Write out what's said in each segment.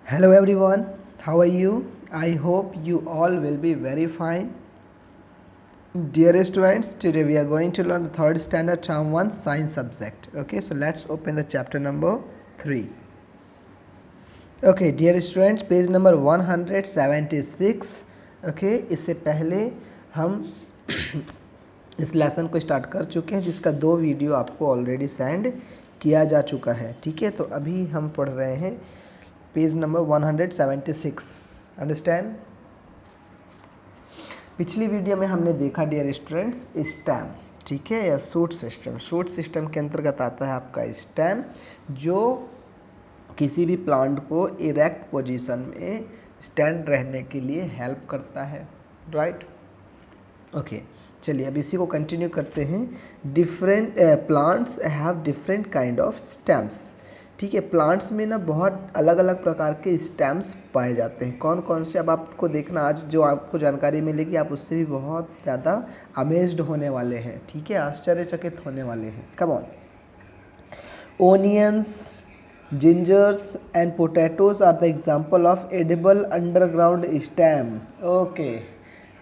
Hello everyone, how are you? I hope you all will be very fine. Dear students, today we are going to learn the third standard term 1 science subject. Okay, so let's open the chapter number 3. Okay, dear students, page number 176. Okay, इससे पहले हम इस lesson को start कर चुके हैं जिसका 2 video आपको ऑलरेडी सेंड किया जा चुका है. ठीक है, तो अभी हम पढ़ रहे हैं पेज नंबर 176. अंडरस्टैंड. पिछली वीडियो में हमने देखा डियर स्टूडेंट्स स्टेम. ठीक है, या शूट सिस्टम. शूट सिस्टम के अंतर्गत आता है आपका स्टेम, जो किसी भी प्लांट को इरेक्ट पोजीशन में स्टैंड रहने के लिए हेल्प करता है. राइट. ओके, चलिए अब इसी को कंटिन्यू करते हैं. Different plants have different kind of stems. ठीक है, प्लांट्स में ना बहुत अलग अलग प्रकार के स्टेम्स पाए जाते हैं. कौन कौन से अब आपको देखना, आज जो आपको जानकारी मिलेगी आप उससे भी बहुत ज़्यादा अमेज्ड होने वाले हैं. ठीक है, आश्चर्यचकित होने वाले हैं. Come on. Onions, gingers and potatoes are the example of edible underground stem. Okay,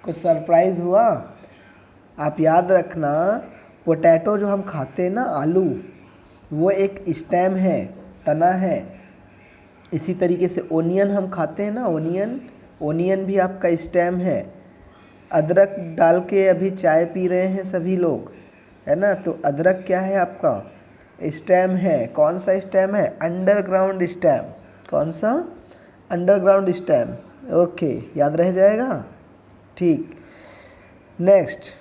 कुछ सरप्राइज हुआ? आप याद रखना, पोटैटो जो हम खाते हैं ना, आलू, वो एक स्टेम है, तना है. इसी तरीके से ओनियन हम खाते हैं ना, ओनियन भी आपका स्टेम है. अदरक डाल के अभी चाय पी रहे हैं सभी लोग, है ना, तो अदरक क्या है आपका? स्टेम है. कौन सा स्टेम है? Underground stem. कौन सा? Underground stem. ओके, याद रह जाएगा. ठीक. Next,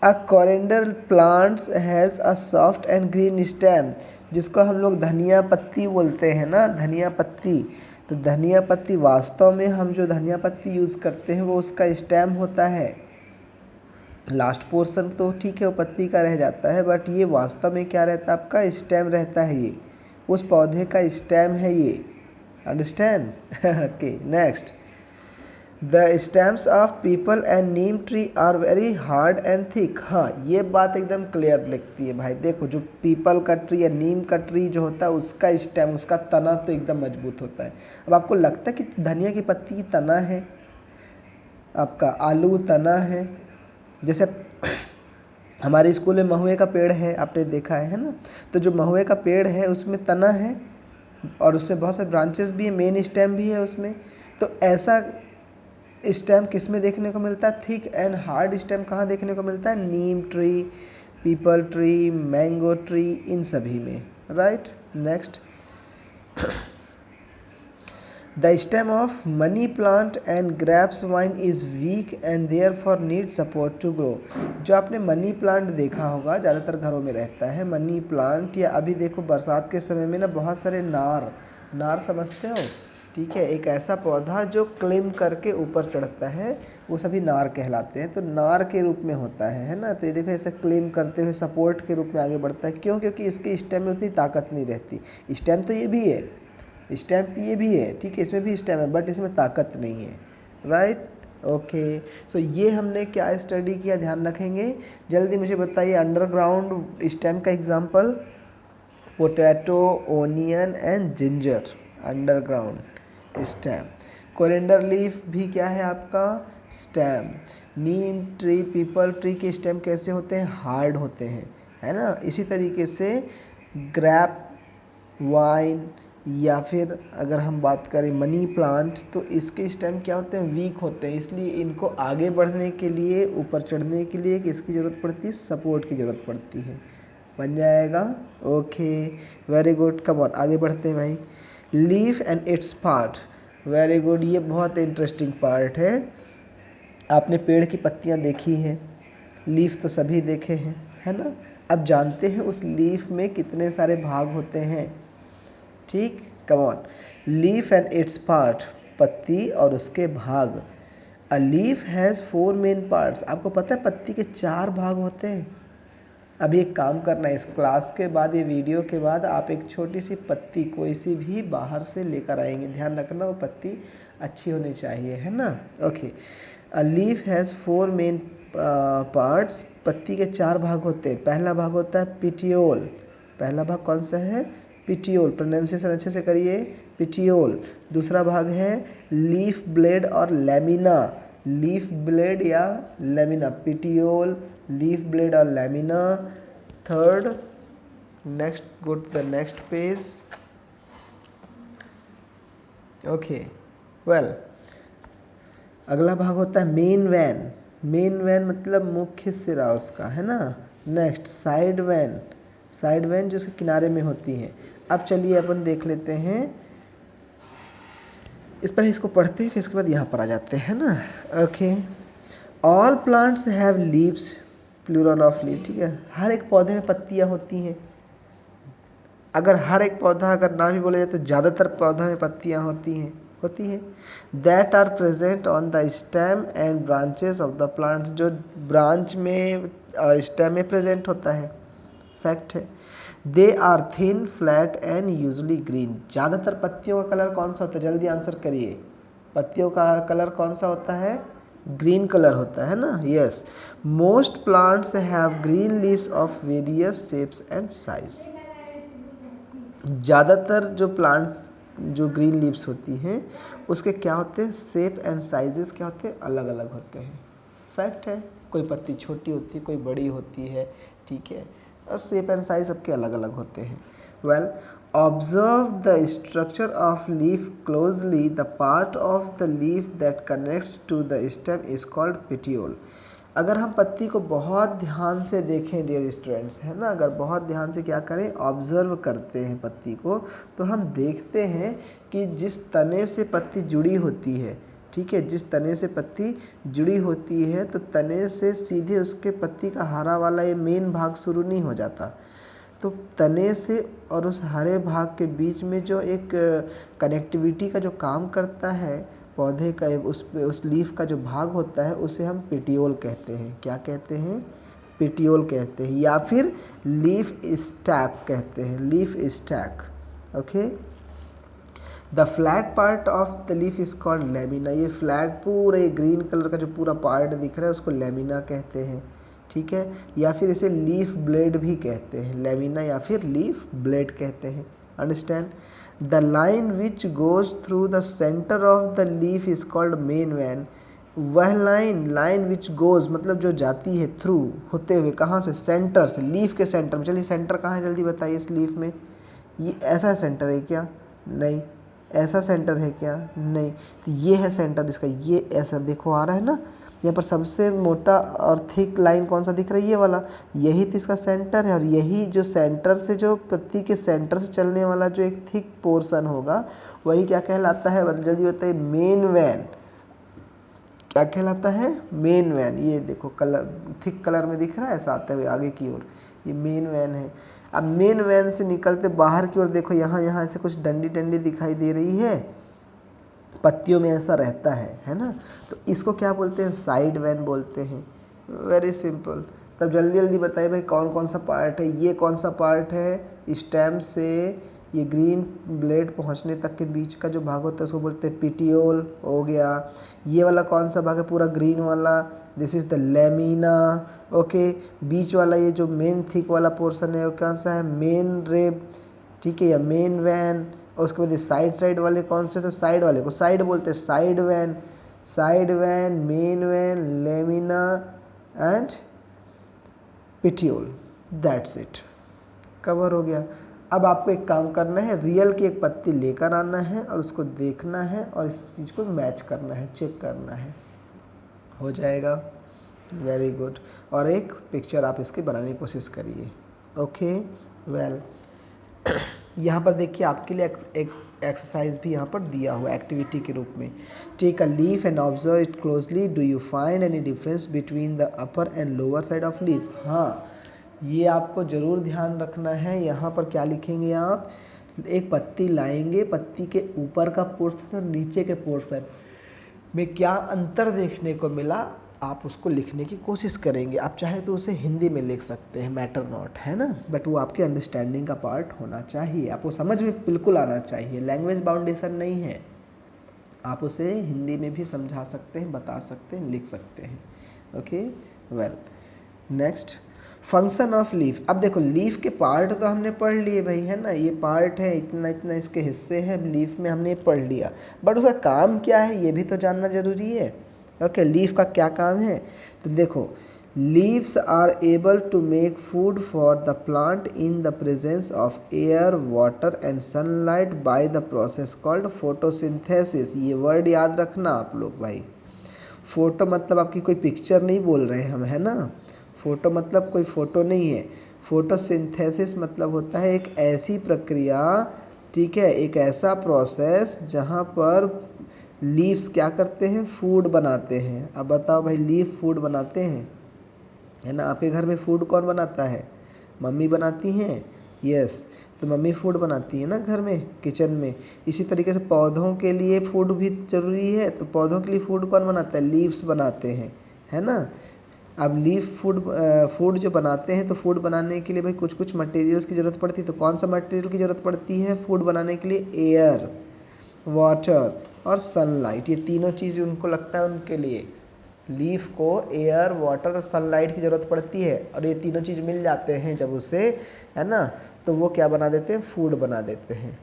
a coriander plants has a soft and green stem, जिसको हम लोग धनिया पत्ती बोलते हैं ना, धनिया पत्ती. तो धनिया पत्ती वास्तव में हम जो धनिया पत्ती यूज़ करते हैं वो उसका स्टेम होता है. लास्ट पोर्शन तो ठीक है वो पत्ती का रह जाता है, बट ये वास्तव में क्या रहता है? आपका स्टेम रहता है. ये उस पौधे का स्टेम है ये. Understand. Okay, next. The stems of peepal and neem tree are very hard and thick. हाँ, ये बात एकदम क्लियर लगती है भाई. देखो, जो पीपल का ट्री या नीम का ट्री जो होता है उसका स्टेम, उसका तना तो एकदम मजबूत होता है. अब आपको लगता है कि धनिया की पत्ती की तना है, आपका आलू तना है. जैसे हमारे स्कूल में महुए का पेड़ है, आपने देखा है ना, तो जो महुए का पेड़ है उसमें तना है और उसमें बहुत सारे ब्रांचेस भी है, मेन स्टेम भी है उसमें. तो ऐसा स्टेम किस में देखने को मिलता है? थिक एंड हार्ड स्टेम कहाँ देखने को मिलता है? Neem tree, peepal tree, mango tree, इन सभी में. Right. Next, the stem of money plant and grapes vine is weak and therefore need support to grow. जो आपने मनी प्लांट देखा होगा, ज़्यादातर घरों में रहता है मनी प्लांट. या अभी देखो बरसात के समय में ना बहुत सारे नार समझते हो? ठीक है, एक ऐसा पौधा जो क्लिम करके ऊपर चढ़ता है, वो सभी नार कहलाते हैं. तो नार के रूप में होता है ना. तो ये देखो ऐसे क्लिम करते हुए सपोर्ट के रूप में आगे बढ़ता है. क्यों? क्योंकि इसके स्टेम में उतनी ताकत नहीं रहती. स्टेम तो ये भी है, स्टेम ये भी है, ठीक है, इसमें भी स्टेम है, बट इसमें ताकत नहीं है. राइट. ओके, सो ये हमने क्या स्टडी किया, ध्यान रखेंगे. जल्दी मुझे बताइए अंडरग्राउंड स्टेम का example. Potato, onion and ginger, underground stem. Coriander leaf भी क्या है आपका? स्टेम. नीम ट्री, पीपल ट्री के स्टेम कैसे होते हैं? हार्ड होते हैं, है ना. इसी तरीके से ग्रेप वाइन या फिर अगर हम बात करें मनी प्लांट, तो इसके स्टेम क्या होते हैं? वीक होते हैं. इसलिए इनको आगे बढ़ने के लिए, ऊपर चढ़ने के लिए किसकी ज़रूरत पड़ती है? सपोर्ट की ज़रूरत पड़ती है. बन जाएगा. Okay, very good. Come on, आगे बढ़ते हैं भाई. Leaf and it's part. Very good, ये बहुत इंटरेस्टिंग पार्ट है. आपने पेड़ की पत्तियां देखी हैं, लीफ तो सभी देखे हैं, है ना. अब जानते हैं उस लीफ में कितने सारे भाग होते हैं. ठीक. Come on. Leaf and it's part, पत्ती और उसके भाग. A leaf has 4 main parts. आपको पता है पत्ती के 4 भाग होते हैं. अभी एक काम करना है, इस क्लास के बाद, ये वीडियो के बाद आप एक छोटी सी पत्ती कोई सी भी बाहर से लेकर आएंगे. ध्यान रखना वो पत्ती अच्छी होनी चाहिए, है ना. Okay. A leaf has 4 main parts. पत्ती के 4 भाग होते हैं. पहला भाग होता है पिटियोल. पहला भाग कौन सा है? पिटियोल. प्रोनाउंसिएशन अच्छे से करिए. पिटियोल। दूसरा भाग है लीफ ब्लेड और लैमिना, लीफ ब्लेड या लैमिना, पिटियोल, लीफ ब्लेड और lamina. Third, next, go to the next page. Okay, well, अगला भाग होता है मेन वैन। मेन वैन मतलब मुख्य सिरा उसका, है ना। Next side vein, side vein जो उसके किनारे में होती है। अब चलिए अपन देख लेते हैं, इस पर इसको पढ़ते हैं फिर इसके बाद यहाँ पर आ जाते हैं ना। Okay, all plants have leaves, plural of leave, ठीक है। हर एक पौधे में पत्तियाँ होती हैं। अगर हर एक पौधा अगर ना भी बोला जाए तो ज़्यादातर पौधों में पत्तियाँ होती हैं that are present on the stem and branches of the plants, जो ब्रांच में और स्टेम में प्रेजेंट होता है, फैक्ट है। They are thin, flat and usually green. ज़्यादातर पत्तियों का कलर कौन सा होता है, जल्दी आंसर करिए। पत्तियों का कलर कौन सा होता है, ग्रीन कलर होता है ना, yes. Most plants have green leaves of various shapes and size. ज़्यादातर जो प्लांट्स जो ग्रीन लीव्स होती हैं उसके क्या होते हैं, शेप एंड साइजेस क्या होते हैं, अलग अलग होते हैं, फैक्ट है। कोई पत्ती छोटी होती है, कोई बड़ी होती है, ठीक है, और शेप एंड साइज सबके अलग अलग होते हैं। Well, observe the structure of leaf closely, the part of the leaf that connects to the stem is called petiole. अगर हम पत्ती को बहुत ध्यान से देखें डियर स्टूडेंट्स, है ना, अगर बहुत ध्यान से क्या करें, ऑब्जर्व करते हैं पत्ती को, तो हम देखते हैं कि जिस तने से पत्ती जुड़ी होती है, ठीक है, जिस तने से पत्ती जुड़ी होती है तो तने से सीधे उसके पत्ती का हरा वाला ये मेन भाग शुरू नहीं हो जाता। तो तने से और उस हरे भाग के बीच में जो एक कनेक्टिविटी का जो काम करता है पौधे का, उस लीफ का जो भाग होता है उसे हम पेटियोल कहते हैं। क्या कहते हैं, पेटियोल कहते हैं, या फिर लीफ स्टैक कहते हैं, leaf stack. Okay, the flat part of the leaf is called lamina. ये फ्लैट पूरे ग्रीन कलर का जो पूरा पार्ट दिख रहा है उसको लैमिना कहते हैं, ठीक है, या फिर इसे लीफ ब्लेड भी कहते हैं, लैमिना या फिर लीफ ब्लेड कहते हैं। Understand, the line which goes through the centre of the leaf is called main vein. वह लाइन विच गोज मतलब जो जाती है थ्रू, होते हुए, कहाँ से, सेंटर से, लीफ के सेंटर में। चलिए सेंटर कहाँ है जल्दी बताइए इस लीफ में, ये ऐसा सेंटर है क्या, नहीं। ऐसा सेंटर है क्या, नहीं। तो ये है सेंटर इसका, ये ऐसा देखो आ रहा है ना, यहाँ पर सबसे मोटा और थिक लाइन कौन सा दिख रहा है, ये वाला, यही तो इसका सेंटर है। और यही जो सेंटर से, जो पत्ती के सेंटर से चलने वाला जो एक थिक पोर्शन होगा वही क्या कहलाता है, जल्दी बताइए, मेन वैन। क्या कहलाता है, मेन वैन। ये देखो कलर थिक कलर में दिख रहा है ऐसा आते हुए आगे की ओर, ये मेन वैन है। अब मेन वैन से निकलते बाहर की ओर देखो, यहाँ से कुछ डंडी डंडी दिखाई दे रही है, पत्तियों में ऐसा रहता है ना, तो इसको क्या बोलते हैं, साइड वैन बोलते हैं। Very simple. तब जल्दी जल्दी बताइए भाई कौन कौन सा पार्ट है, ये कौन सा पार्ट है, स्टेम से ये ग्रीन ब्लेड पहुंचने तक के बीच का जो भाग होता है उसको बोलते हैं पेटियोल, हो गया। ये वाला कौन सा भाग है, पूरा ग्रीन वाला, this is the lamina. Okay, बीच वाला ये जो मेन थिक वाला पोर्शन है वो कौन सा है, मेन रेब, ठीक है, या मेन वैन। और उसके बाद साइड वाले कौन से, तो साइड वाले को साइड बोलते हैं, side vein, main vein, lamina and petiole. That's it, cover हो गया। अब आपको एक काम करना है, रियल की एक पत्ती लेकर आना है और उसको देखना है और इस चीज़ को मैच करना है, चेक करना है, हो जाएगा। Very good. और एक पिक्चर आप इसकी बनाने की कोशिश करिए। ओके, वेल, यहाँ पर देखिए आपके लिए एक एक्सरसाइज भी यहाँ पर दिया हुआ एक्टिविटी के रूप में। Take a leaf and observe it closely, do you find any difference between the upper and lower side of leaf. हाँ, ये आपको ज़रूर ध्यान रखना है। यहाँ पर क्या लिखेंगे आप, एक पत्ती लाएंगे, पत्ती के ऊपर का पोर्शन और नीचे के पोर्शन में क्या अंतर देखने को मिला, आप उसको लिखने की कोशिश करेंगे। आप चाहे तो उसे हिंदी में लिख सकते हैं, मैटर नॉट, है ना, बट वो आपकी अंडरस्टैंडिंग का पार्ट होना चाहिए, आपको समझ में बिल्कुल आना चाहिए। लैंग्वेज बाउंडेशन नहीं है, आप उसे हिंदी में भी समझा सकते हैं, बता सकते हैं, लिख सकते हैं। Okay, well, next, function of leaf, अब देखो लीफ के पार्ट तो हमने पढ़ लिए भाई, है ना, ये पार्ट है, इतना इतना इसके हिस्से हैं लीफ में, हमने पढ़ लिया, बट उसका काम क्या है ये भी तो जानना जरूरी है। ओके, लीफ का क्या काम है, तो देखो leaves are able to make food for the plant in the presence of air water and sunlight by the process called photosynthesis. ये वर्ड याद रखना आप लोग भाई, फोटो मतलब आपकी कोई पिक्चर नहीं बोल रहे हम, है ना, फोटो मतलब कोई फोटो नहीं है, फोटोसिंथेसिस मतलब होता है एक ऐसी प्रक्रिया, ठीक है, एक ऐसा प्रोसेस जहाँ पर लीव्स क्या करते हैं, फूड बनाते हैं। अब बताओ भाई, लीफ फूड बनाते हैं, है ना, आपके घर में फूड कौन बनाता है, मम्मी बनाती हैं, यस, तो मम्मी फूड बनाती है ना घर में किचन में। इसी तरीके से पौधों के लिए फूड भी ज़रूरी है, तो पौधों के लिए फूड कौन बनाता है, लीव्स बनाते हैं, है ना। अब लीफ फूड जो बनाते हैं, तो फूड बनाने के लिए भाई कुछ कुछ मटेरियल्स की ज़रूरत पड़ती है, तो कौन सा मटेरियल की ज़रूरत पड़ती है फूड बनाने के लिए, एयर, वाटर और सनलाइट, ये तीनों चीज़ उनको लगता है, उनके लिए लीफ को एयर, वाटर और सनलाइट की ज़रूरत पड़ती है, और ये तीनों चीज़ मिल जाते हैं जब उसे, है ना, तो वो क्या बना देते हैं, फूड बना देते हैं,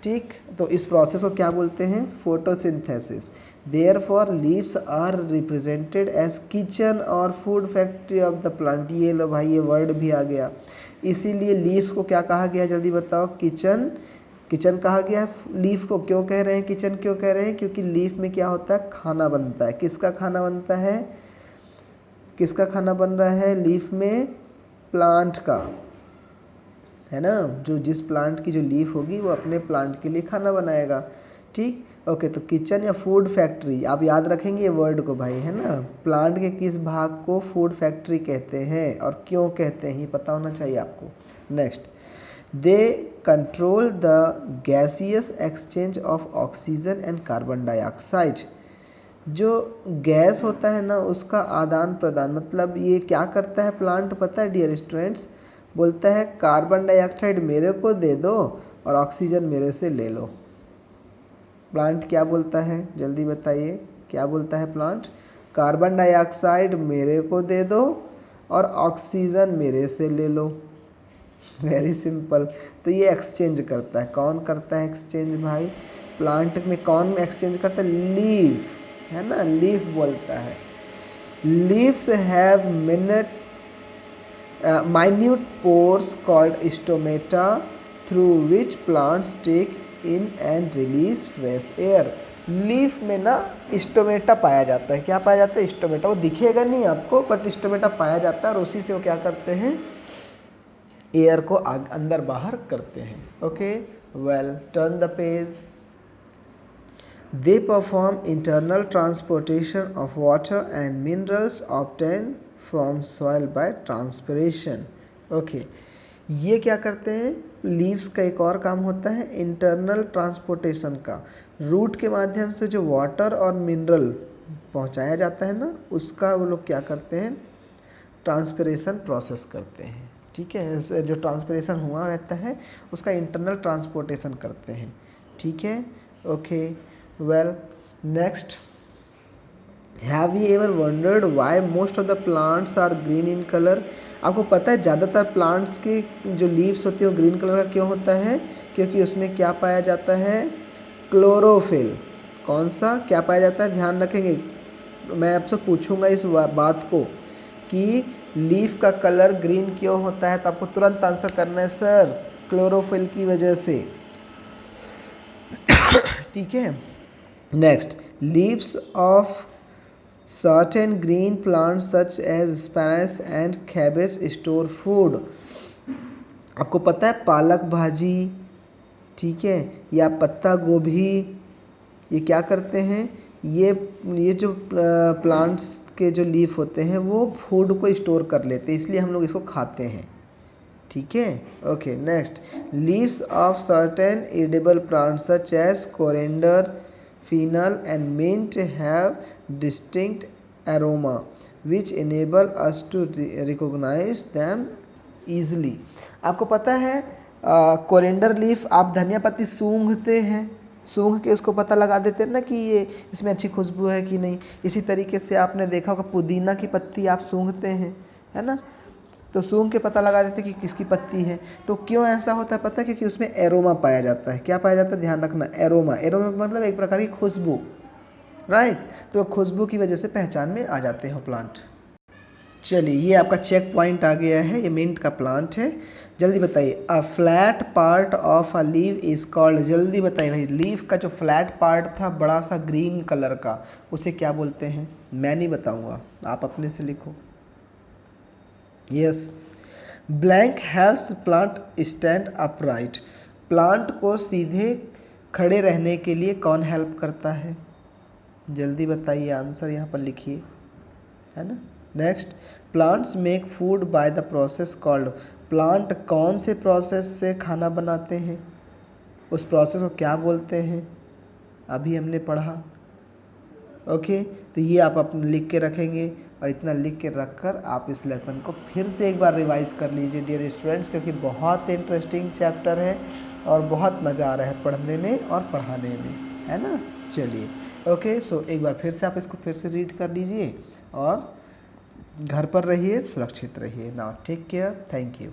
ठीक। तो इस प्रोसेस को क्या बोलते हैं, photosynthesis. Therefore leaves are represented as kitchen और food factory of the plant. ये लो भाई, ये वर्ड भी आ गया, इसीलिए लीव्स को क्या कहा गया, जल्दी बताओ, किचन, किचन कहा गया है। लीफ को क्यों कह रहे हैं, किचन क्यों कह रहे हैं, क्योंकि लीफ में क्या होता है, खाना बनता है। किसका खाना बनता है, किसका खाना बन रहा है लीफ में, प्लांट का, है ना, जो जिस प्लांट की जो लीफ होगी वो अपने प्लांट के लिए खाना बनाएगा, ठीक। ओके, तो किचन या फूड फैक्ट्री, आप याद रखेंगे ये वर्ड को भाई, है ना, प्लांट के किस भाग को फूड फैक्ट्री कहते हैं और क्यों कहते हैं, ये पता होना चाहिए आपको। Next, they control the gaseous exchange of oxygen and carbon dioxide. जो गैस होता है ना उसका आदान प्रदान, मतलब ये क्या करता है प्लांट, पता है डियर स्टूडेंट्स, बोलता है कार्बन डाइऑक्साइड मेरे को दे दो और ऑक्सीजन मेरे से ले लो। प्लांट क्या बोलता है, जल्दी बताइए, क्या बोलता है प्लांट, कार्बन डाइऑक्साइड मेरे को दे दो और ऑक्सीजन मेरे से ले लो, वेरी सिंपल। तो ये एक्सचेंज करता है, कौन करता है एक्सचेंज भाई, प्लांट में कौन एक्सचेंज करता है, लीफ, है ना, लीफ बोलता है। Leaves have minute pores called stomata through which plants take in and release fresh air। Leaf में ना स्टोमेटा पाया जाता है, क्या पाया जाता है, स्टोमेटा, वो दिखेगा नहीं आपको बट स्टोमेटा पाया जाता है, और उसी से वो क्या करते हैं, एयर को अंदर बाहर करते हैं। Okay, well, turn the page. They perform internal transportation of water and minerals obtain from soil by transpiration. Okay, ये क्या करते हैं, लीव्स का एक और काम होता है इंटरनल ट्रांसपोर्टेशन का, रूट के माध्यम से जो वाटर और मिनरल पहुंचाया जाता है ना, उसका वो लोग क्या करते हैं, ट्रांसपिरेशन प्रोसेस करते हैं, ठीक है, जो ट्रांसपिरेशन हुआ रहता है उसका इंटरनल ट्रांसपोर्टेशन करते हैं, ठीक है। Okay, well, next, have you ever wondered why most of the plants are green in colour. आपको पता है ज़्यादातर प्लांट्स की जो लीव्स होती है वो ग्रीन कलर का क्यों होता है, क्योंकि उसमें क्या पाया जाता है, क्लोरोफिल। कौन सा, क्या पाया जाता है, ध्यान रखेंगे, मैं आपसे पूछूंगा इस बात को कि लीफ का कलर ग्रीन क्यों होता है, तो आपको तुरंत आंसर करना है सर, क्लोरोफिल की वजह से, ठीक है। Next, leaves of certain green plants such as spinach and cabbage store food। आपको पता है पालक भाजी, ठीक है, या पत्ता गोभी, ये क्या करते हैं, ये जो प्लांट्स के जो लीफ होते हैं वो फूड को स्टोर कर लेते हैं, इसलिए हम लोग इसको खाते हैं, ठीक है। Okay, next, leaves of certain edible plants such as coriander, fennel and mint have distinct aroma which enable us to recognize them easily। आपको पता है कोरिएंडर लीफ, आप धनिया पत्ती सूंघते हैं, सूंघ के उसको पता लगा देते हैं ना कि ये इसमें अच्छी खुशबू है कि नहीं। इसी तरीके से आपने देखा होगा पुदीना की पत्ती आप सूंघते हैं, है ना, तो सूंघ के पता लगा देते कि किसकी पत्ती है। तो क्यों ऐसा होता है पता है? क्योंकि उसमें एरोमा पाया जाता है। क्या पाया जाता है? ध्यान रखना, एरोमा। एरोमा मतलब एक प्रकार की खुशबू, राइट। तो खुशबू की वजह से पहचान में आ जाते हो प्लांट। चलिए, ये आपका चेक पॉइंट आ गया है। ये मिंट का प्लांट है। जल्दी बताइए, a flat part of a leave is called. जल्दी बताइए भाई, लीफ का जो फ्लैट पार्ट था बड़ा सा ग्रीन कलर का, उसे क्या बोलते हैं? मैं नहीं बताऊंगा, आप अपने से लिखो। Yes, blank helps plant stand upright. Plant को सीधे खड़े रहने के लिए कौन हेल्प करता है? जल्दी बताइए, आंसर यहाँ पर लिखिए, है ना। Next, plants make food by the process called. Plant कौन से प्रोसेस से खाना बनाते हैं? उस प्रोसेस को क्या बोलते हैं? अभी हमने पढ़ा। ओके, तो ये आप अपने लिख के रखेंगे, और इतना लिख के रखकर आप इस लेसन को फिर से एक बार रिवाइज कर लीजिए डियर स्टूडेंट्स, क्योंकि बहुत इंटरेस्टिंग चैप्टर है और बहुत मज़ा आ रहा है पढ़ने में और पढ़ाने में, है ना। चलिए, ओके, सो एक बार फिर से आप इसको फिर से रीड कर लीजिए और घर पर रहिए, सुरक्षित रहिए। Now take care, thank you.